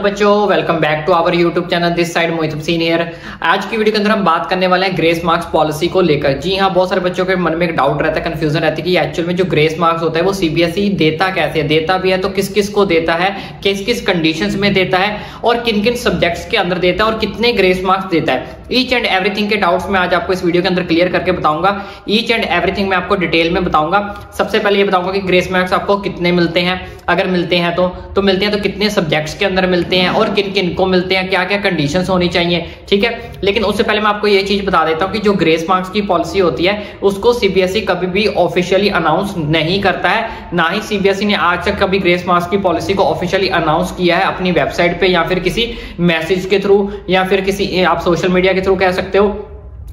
बच्चों welcome back to our YouTube channel this side Mohit Hussain here. आज की वीडियो के अंदर हम बात करने वाले हैं ग्रेस मार्क्स पॉलिसी को लेकर। जी हाँ, बहुत सारे बच्चों के मन में एक डाउट रहता है, कंफ्यूजन रहती है कि एक्चुअल में जो ग्रेस मार्क्स होता है वो सीबीएसई देता कैसे है, देता भी है तो किस किस को देता है, किस किस कंडीशंस में देता है और किन किन सब्जेक्ट्स के अंदर देता है और कितने ग्रेस मार्क्स देता है। ईच एंड एवरीथिंग के डाउट्स मैं आज आपको इस वीडियो के अंदर क्लियर करके बताऊंगा। ईच एंड एवरीथिंग मैं आपको डिटेल में बताऊंगा। सबसे पहले ये बताऊंगा कि ग्रेस मार्क्स आपको कितने मिलते हैं, अगर मिलते हैं तो मिलते हैं तो कितने सब्जेक्ट्स के अंदर मिलते हैं और किन किन को मिलते हैं, क्या क्या कंडीशंस होनी चाहिए, ठीक है। लेकिन उससे पहले मैं आपको ये चीज बता देता हूं कि जो ग्रेस मार्क्स की पॉलिसी होती है उसको सीबीएसई कभी भी ऑफिशियली अनाउंस नहीं करता है। ना ही सीबीएसई ने आज तक कभी ग्रेस मार्क्स की पॉलिसी को ऑफिशियली अनाउंस किया है अपनी वेबसाइट पे या फिर किसी मैसेज के थ्रू या फिर किसी आप सोशल मीडिया के थ्रू कह सकते हो।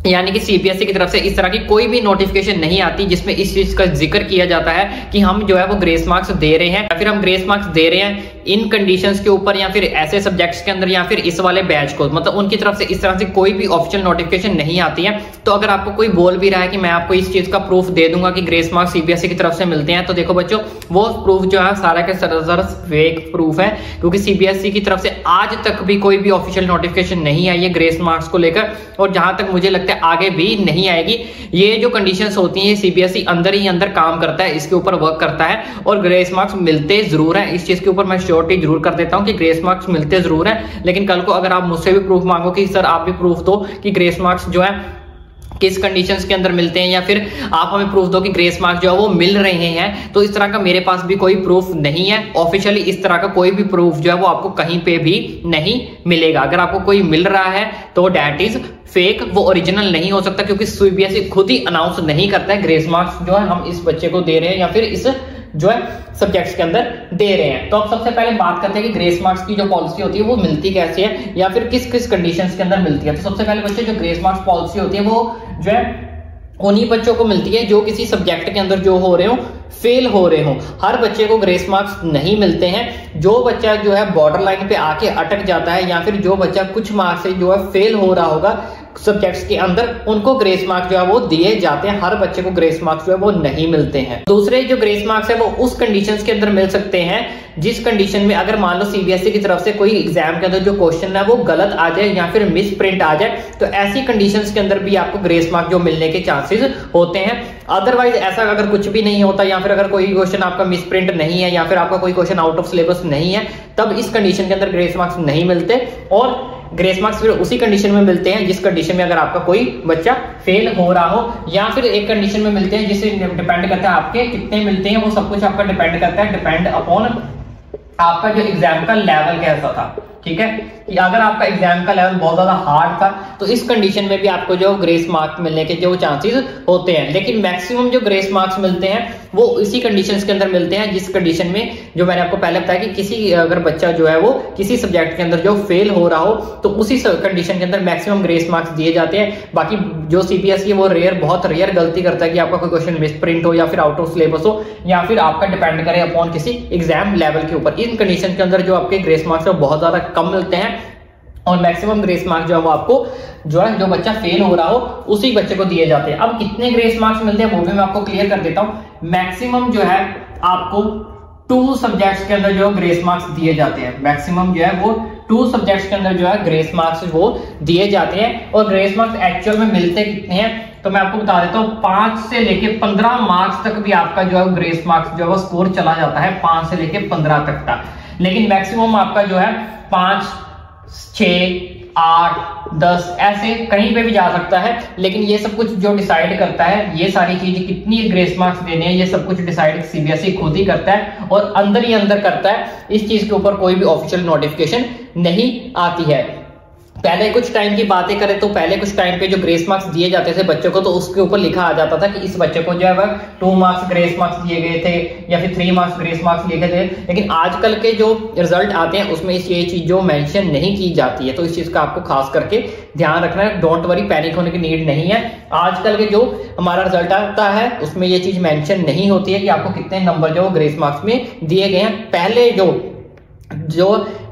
यानी कि सीबीएसई की तरफ से इस तरह की कोई भी नोटिफिकेशन नहीं आती जिसमें इस चीज का जिक्र किया जाता है कि हम जो है वो ग्रेस मार्क्स दे रहे हैं या फिर हम ग्रेस मार्क्स दे रहे हैं इन कंडीशंस के ऊपर या फिर ऐसे सब्जेक्ट्स के अंदर या फिर इस वाले बैच को, मतलब उनकी तरफ से इस तरह से कोई भी ऑफिशियल नोटिफिकेशन नहीं आती है। तो अगर आपको कोई बोल भी रहा है कि मैं आपको इस चीज का प्रूफ दे दूंगा कि ग्रेस मार्क्स सीबीएसई की तरफ से मिलते हैं, तो देखो बच्चों वो प्रूफ जो है सारा के सारा फेक प्रूफ है, क्योंकि सीबीएसई की तरफ से आज तक भी कोई भी ऑफिशियल नोटिफिकेशन नहीं आई है ग्रेस मार्क्स को लेकर और जहां तक मुझे लगता है आगे भी नहीं आएगी। ये जो कंडीशंस होती हैं सीबीएसई अंदर ही अंदर काम करता है, इसके ऊपर वर्क करता है और ग्रेस मार्क्स मिलते जरूर है। इस चीज के ऊपर मैं श्योरिटी जरूर कर देता हूं कि ग्रेस मार्क्स मिलते जरूर है। लेकिन कल को अगर आप मुझसे भी प्रूफ मांगो कि सर आप भी प्रूफ दो कि ग्रेस मार्क्स जो है किस कंडीशंस के अंदर मिलते हैं या फिर आप हमें प्रूफ दो कि ग्रेस मार्क्स जो है वो मिल रहे हैं, तो इस तरह का मेरे पास भी कोई प्रूफ नहीं है। ऑफिशियली इस तरह का कोई भी प्रूफ जो है वो आपको कहीं पे भी नहीं मिलेगा। अगर आपको कोई मिल रहा है तो दैट इज फेक, वो ओरिजिनल नहीं हो सकता, क्योंकि सीबीएसई खुद ही अनाउंस नहीं करता है ग्रेस मार्क्स जो है हम इस बच्चे को दे रहे हैं या फिर इस जो है सब्जेक्ट्स के अंदर दे रहे हैं। तो अब सबसे पहले बात करते हैं कि ग्रेस मार्क्स की जो पॉलिसी होती है वो मिलती कैसे है या फिर किस किस कंडीशंस के अंदर मिलती है। तो सबसे पहले बच्चे जो ग्रेस मार्क्स पॉलिसी होती है वो जो है उन्हीं बच्चों को मिलती है जो किसी सब्जेक्ट के अंदर जो हो रहे हो, फेल हो रहे हो। हर बच्चे को ग्रेस मार्क्स नहीं मिलते हैं। जो बच्चा जो है बॉर्डर लाइन पे आके अटक जाता है या फिर जो बच्चा कुछ मार्क्स से जो है फेल हो रहा होगा सब्जेक्ट्स के अंदर, उनको ग्रेस मार्क्स जो है वो दिए जाते हैं। हर बच्चे को ग्रेस मार्क्स जो है वो नहीं मिलते हैं। दूसरे जो ग्रेस मार्क्स है वो उस कंडीशंस के अंदर मिल सकते हैं जिस कंडीशन में अगर मान लो सीबीएसई की तरफ से कोई एग्जाम के अंदर जो क्वेश्चन है वो गलत आ जाए या फिर मिस प्रिंट आ जाए, तो ऐसी कंडीशंस के अंदर भी आपको ग्रेस मार्क्स जो मिलने के चांसेस होते हैं। अदरवाइज ऐसा अगर कुछ भी नहीं होता या फिर अगर कोई क्वेश्चन आपका मिस प्रिंट नहीं है या फिर आपका कोई क्वेश्चन आउट ऑफ सिलेबस नहीं है, तब इस कंडीशन के अंदर ग्रेस मार्क्स नहीं मिलते। और ग्रेस मार्क्स फिर उसी कंडीशन में मिलते हैं जिस कंडीशन में अगर आपका कोई बच्चा फेल हो रहा हो, या फिर एक कंडीशन में मिलते हैं जिससे डिपेंड करता है आपके कितने मिलते हैं। वो सब कुछ आपका डिपेंड करता है, डिपेंड अपॉन आपका जो एग्जाम का लेवल कैसा था, ठीक है। कि अगर आपका एग्जाम का लेवल बहुत ज्यादा हार्ड था तो इस कंडीशन में भी आपको जो ग्रेस मार्क्स मिलने के जो चांसेस होते हैं। लेकिन मैक्सिमम जो ग्रेस मार्क्स मिलते हैं वो इसी कंडीशंस के अंदर मिलते हैं जिस कंडीशन में जो मैंने आपको पहले बताया कि किसी अगर बच्चा जो है वो किसी सब्जेक्ट के अंदर जो फेल हो रहा हो तो उसी कंडीशन के अंदर मैक्सिमम ग्रेस मार्क्स दिए जाते हैं। बाकी जो सीबीएसई वो बहुत रेयर गलती करता है कि आपका कोई क्वेश्चन मिस प्रिंट हो या फिर आउट ऑफ सिलेबस हो या फिर आपका डिपेंड करे अपॉन किसी एग्जाम लेवल के ऊपर। इन कंडीशन के अंदर जो आपके ग्रेस मार्क्स है बहुत ज्यादा कम मिलते हैं और मैक्सिमम ग्रेस मार्क्स जो है वो आपको जो है जो बच्चा फेल हो रहा हो उसी बच्चे को दिए जाते हैं। अब कितने ग्रेस मार्क्स मिलते हैं वो भी मैं आपको क्लियर कर देता हूं। मैक्सिमम जो है आपको 2 सब्जेक्ट्स के अंदर जो ग्रेस मार्क्स दिए जाते हैं। मैक्सिमम जो है वो 2 सब्जेक्ट्स के अंदर जो है ग्रेस मार्क्स वो दिए जाते हैं। और ग्रेस मार्क्स एक्चुअल में मिलते कितने हैं तो मैं आपको बता देता हूँ। 5 से लेके 15 मार्क्स तक भी आपका जो है ग्रेस मार्क्स जो है वो स्कोर चला जाता है, 5 से लेके 15 तक का। लेकिन मैक्सिमम आपका जो है 5, 6, 8, 10 ऐसे कहीं पे भी जा सकता है। लेकिन ये सब कुछ जो डिसाइड करता है, ये सारी चीजें कितनी ग्रेस मार्क्स देने हैं, ये सब कुछ डिसाइड सीबीएसई खुद ही करता है और अंदर ही अंदर करता है। इस चीज के ऊपर कोई भी ऑफिशियल नोटिफिकेशन नहीं आती है। पहले कुछ टाइम की बातें करें तो पहले कुछ टाइम पे जो ग्रेस मार्क्स दिए जाते थे बच्चों को तो उसके ऊपर लिखा आ जाता था कि इस बच्चे को जो है 2 मार्क्स ग्रेस मार्क्स दिए गए थे या फिर 3 मार्क्स ग्रेस मार्क्स लिखे थे। लेकिन आजकल के जो रिजल्ट आते हैं उसमें ये चीज जो मेंशन नहीं की जाती है, तो इस चीज का आपको खास करके ध्यान रखना है। डोंट वरी, पैनिक होने की नीड नहीं है। आजकल के जो हमारा रिजल्ट आता है उसमें ये चीज मेंशन नहीं होती है कि आपको कितने नंबर जो ग्रेस मार्क्स में दिए गए हैं। पहले जो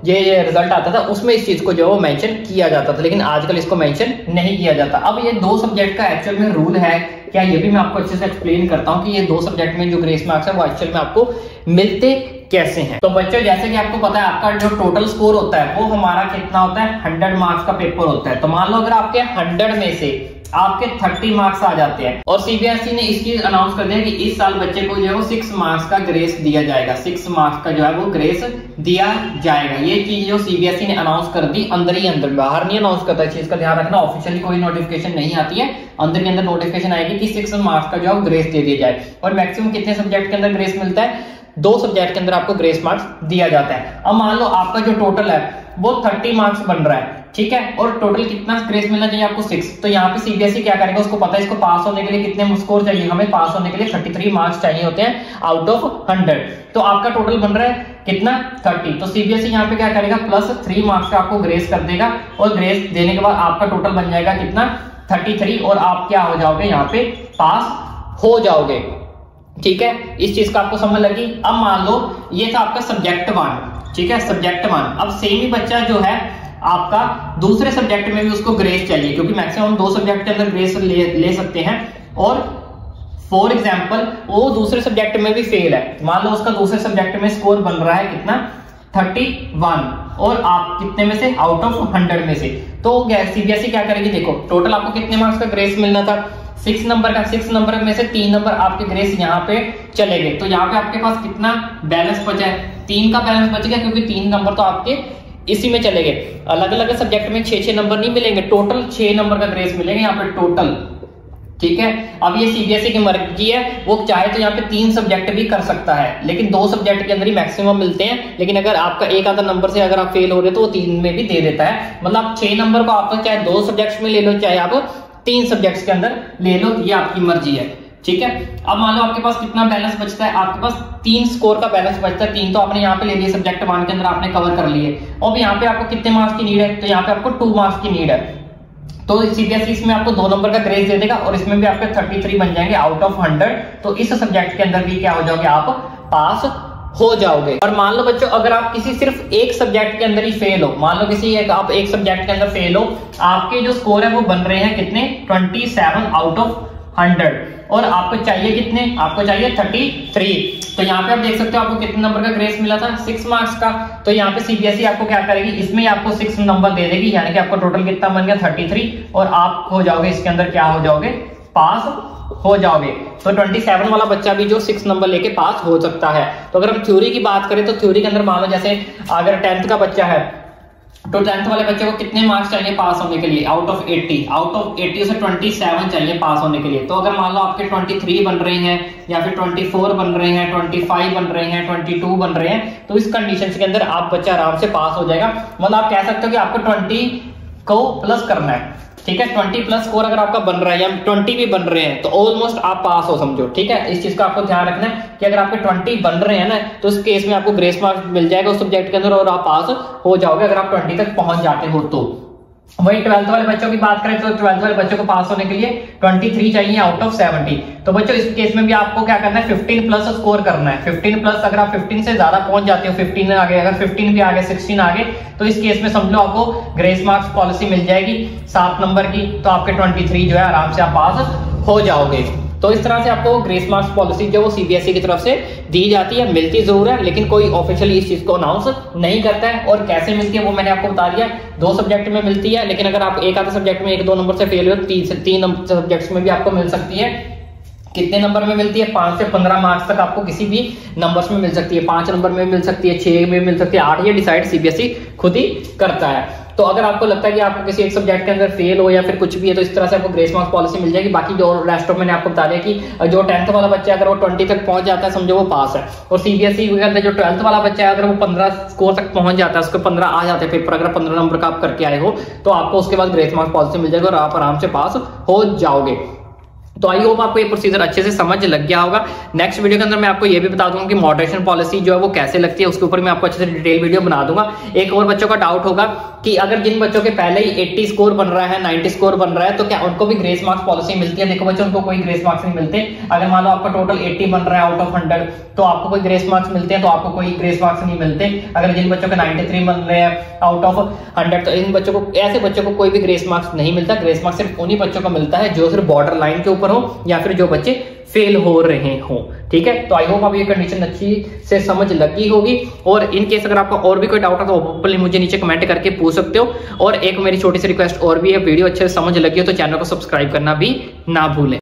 ये रिजल्ट आता था उसमें इस चीज को जो वो मेंशन किया जाता था, लेकिन आजकल इसको मेंशन नहीं किया जाता। अब ये 2 सब्जेक्ट का एक्चुअल में रूल है क्या, ये भी मैं आपको अच्छे से एक्सप्लेन करता हूं कि ये 2 सब्जेक्ट में जो ग्रेस मार्क्स है वो एक्चुअल में आपको मिलते कैसे हैं। तो बच्चों जैसे कि आपको पता है आपका जो टोटल स्कोर होता है वो हमारा कितना होता है, 100 मार्क्स का पेपर होता है। तो मान लो अगर आपके 100 में से आपके 30 मार्क्स आ जाते हैं और सीबीएसई ने इस चीज अनाउंस कर दिया कि इस साल बच्चे को जो है वो 6 मार्क्स का ग्रेस दिया जाएगा, 6 मार्क्स का जो है वो ग्रेस दिया जाएगा। ये चीज जो सीबीएसई ने अनाउंस कर दी अंदर ही अंदर, बाहर नहीं अनाउंस करता, इस चीज का ध्यान रखना। ऑफिशियली कोई नोटिफिकेशन नहीं आती है, अंदर के अंदर नोटिफिकेशन आएगी कि 6 मार्क्स का जो है ग्रेस दे दिया जाए। और मैक्सिमम कितने सब्जेक्ट के अंदर ग्रेस मिलता है, 2 सब्जेक्ट के अंदर आपको ग्रेस मार्क्स दिया जाता है। अब मान लो आपका जो टोटल है वो 30 मार्क्स बन रहा है, ठीक है, और टोटल कितना ग्रेस मिलना चाहिए आपको 6। तो यहाँ पे सीबीएसई क्या करेगा, उसको पता है इसको पास होने के लिए कितने स्कोर चाहिए, हमें पास होने के लिए 33 मार्क्स चाहिए होते हैं आउट ऑफ 100। तो आपका टोटल बन रहा है कितना, 30। तो सीबीएसई यहाँ पे क्या करेगा, +3 मार्क्स का आपको ग्रेस कर देगा और ग्रेस देने के बाद आपका टोटल बन जाएगा कितना, 33, और आप क्या हो जाओगे, यहाँ पे पास हो जाओगे। ठीक है, इस चीज का आपको समझ लगी। अब मान लो ये था आपका सब्जेक्ट 1, ठीक है, सब्जेक्ट 1। अब सेम ही बच्चा जो है आपका दूसरे सब्जेक्ट में भी उसको ग्रेस चाहिए, क्योंकि मैक्सिमम 2 सब्जेक्ट के अंदर ग्रेस ले सकते हैं। और फॉर एग्जांपल वो दूसरे सब्जेक्ट में भी फेल है, मान लो उसका दूसरे सब्जेक्ट में स्कोर बन रहा है कितना, 31, और आप कितने में से, आउट ऑफ 100 में से। तो सीबीएसई क्या करेगी, देखो टोटल आपको कितने मार्क्स का ग्रेस मिलना था, 6 नंबर का, 6 नंबर में से 3 नंबर आपके ग्रेस यहाँ पे चले गए। तो यहाँ पे आपके पास कितना बैलेंस बचा है, 3 का बैलेंस बच गया, क्योंकि 3 नंबर तो आपके इसी में चले गए। अलग अलग सब्जेक्ट में 6-6 नंबर नहीं मिलेंगे, टोटल 6 नंबर का ग्रेस मिलेगा यहाँ पे टोटल। ठीक है, अब ये सीबीएसई की मर्जी है, वो चाहे तो यहाँ पे 3 सब्जेक्ट भी कर सकता है, लेकिन 2 सब्जेक्ट के अंदर ही मैक्सिमम मिलते हैं। लेकिन अगर आपका एक आधा नंबर से अगर आप फेल हो रहे तो वो 3 में भी दे देता है। मतलब आप 6 नंबर को आप चाहे 2 सब्जेक्ट्स में ले लो, चाहे आप 3 सब्जेक्ट्स के अंदर ले लो, ये आपकी मर्जी है। ठीक है, अब मान लो आपके पास कितना बैलेंस बचता है, आपके पास 3 स्कोर का बैलेंस बचता है। 3 तो आपने यहाँ पे ले लिए, सब्जेक्ट 1 के अंदर आपने कवर कर लिए। और यहाँ पे आपको कितने मार्क्स की नीड है, तो यहाँ पे आपको 2 मार्क्स की नीड है। तो सीबीएसई इसमें आपको 2 नंबर का ग्रेस दे देगा और इसमें भी आपके 33 बन जाएंगे आउट ऑफ 100। तो इस सब्जेक्ट के अंदर भी क्या हो जाओगे, आप पास हो जाओगे। और मान लो बच्चों अगर आप किसी सिर्फ एक सब्जेक्ट के अंदर ही फेल हो, मान लो आप एक सब्जेक्ट के अंदर फेल हो, आपके जो स्कोर है वो बन रहे हैं कितने, 27 आउट ऑफ 100, और आपको चाहिए कितने, आपको चाहिए 33। तो यहाँ पे आप देख सकते हो आपको कितने नंबर का ग्रेस मिला था, 6 मार्क्स का। तो यहाँ पे सीबीएसई आपको क्या करेगी, इसमें आपको 6 नंबर दे देगी, यानी कि आपको टोटल कितना बन गया, 33, और आप हो जाओगे इसके अंदर क्या हो जाओगे, पास हो जाओगे। तो 27 वाला बच्चा भी जो 6 नंबर लेके पास हो सकता है। तो अगर हम थ्योरी की बात करें तो थ्योरी के अंदर मान लो जैसे अगर 10th का बच्चा है तो 10th वाले बच्चे को कितने मार्क्स चाहिए पास होने के लिए, आउट ऑफ 80 उसे 27 चाहिए पास होने के लिए। तो अगर मान लो आपके 23 बन रहे हैं या फिर 24 बन रहे हैं, 25 बन रहे हैं, 22 बन रहे हैं, तो इस कंडीशन के अंदर आप बच्चा आराम से पास हो जाएगा। मतलब आप कह सकते हो कि आपको 20 को प्लस करना है। ठीक है, 20 प्लस स्कोर अगर आपका बन रहा है या 20 भी बन रहे हैं तो ऑलमोस्ट आप पास हो समझो। ठीक है, इस चीज का आपको ध्यान रखना है कि अगर आपके 20 बन रहे हैं ना तो इस केस में आपको ग्रेस मार्क्स मिल जाएगा उस सब्जेक्ट के अंदर और आप पास हो जाओगे अगर आप 20 तक पहुंच जाते हो। तो वही 12th वाले बच्चों की बात करें तो 12th वाले बच्चों को पास होने के लिए 23 चाहिए आउट ऑफ 70। तो बच्चों इस केस में भी आपको क्या करना है, 15 प्लस स्कोर करना है। 15 प्लस अगर आप 15 से ज्यादा पहुंच जाते हो, 15 आगे, अगर 15 भी आगे, 16 आगे, तो इस केस में समझ लो आपको ग्रेस मार्क्स पॉलिसी मिल जाएगी 7 नंबर की। तो आपके 23 जो है आराम से आप पास हो जाओगे। तो इस तरह से आपको ग्रेस मार्क्स पॉलिसी जो वो सीबीएसई की तरफ से दी जाती है, मिलती जरूर है, लेकिन कोई ऑफिशियली इस चीज को अनाउंस नहीं करता है। और कैसे मिलती है वो मैंने आपको बता दिया, 2 सब्जेक्ट में मिलती है, लेकिन अगर आप एक आधे सब्जेक्ट में 1-2 नंबर से फेल हो तो 3 सब्जेक्ट्स में भी आपको मिल सकती है। कितने नंबर में मिलती है, 5 से 15 मार्क्स तक आपको किसी भी नंबर्स में मिल सकती है। 5 नंबर में मिल सकती है, 6 में मिल सकती है, 8, ये डिसाइड सीबीएसई खुद ही करता है। तो अगर आपको लगता है कि आपको किसी एक सब्जेक्ट के अंदर फेल हो या फिर कुछ भी है तो इस तरह से आपको ग्रेस मार्क्स पॉलिसी मिल जाएगी। बाकी जो रेस्ट ऑफ मैंने आपको बता दिया कि जो 10th वाला बच्चा है अगर वो 20 तक पहुंच जाता है समझो वो पास है। और सीबीएसई के अंदर जो 12th वाला बच्चा है अगर वो 15 स्कोर तक पहुंच जाता है, उसको 15 आ जाते हैं पेपर, अगर 15 नंबर का आप करके आए हो तो आपको उसके बाद ग्रेस मार्क्स पॉलिसी मिल जाएगी और आप आराम से पास हो जाओगे। तो आई होप आपको ये प्रोसीजर अच्छे से समझ लग गया होगा। नेक्स्ट वीडियो के अंदर मैं आपको ये भी बता दूंगा कि मॉडरेशन पॉलिसी जो है वो कैसे लगती है, उसके ऊपर मैं आपको अच्छे से डिटेल वीडियो बना दूंगा। एक और बच्चों का डाउट होगा कि अगर जिन बच्चों के पहले ही 80 स्कोर बन रहा है, 90 स्कोर बन रहा है, तो क्या उनको भी ग्रेस मार्क्स पॉलिसी मिलती है। देखो बच्चों, उनको कोई ग्रेस मार्क्स नहीं मिलते। अगर मान लो आपका टोटल 80 बन रहा है आउट ऑफ 100 तो आपको कोई ग्रेस मार्क्स मिलते हैं, तो आपको कोई ग्रेस मार्क्स नहीं मिलते। अगर जिन बच्चों के 93 बन रहे हैं आउट ऑफ 100 तो इन बच्चों को, ऐसे बच्चों को कोई भी ग्रेस मार्क्स नहीं मिलता। ग्रेस मार्क्स सिर्फ उन्हीं बच्चों को मिलता है जो सिर्फ बॉर्डर लाइन के ऊपर हो या फिर जो बच्चे फेल हो रहे हो। ठीक है, तो आई होप आप ये कंडीशन अच्छी से समझ लगी होगी। और इन केस अगर आपका और भी कोई डाउट है तो ओपनली मुझे नीचे कमेंट करके पूछ सकते हो। और एक मेरी छोटी सी रिक्वेस्ट और भी है, वीडियो अच्छे से समझ लगी हो तो चैनल को सब्सक्राइब करना भी ना भूलें।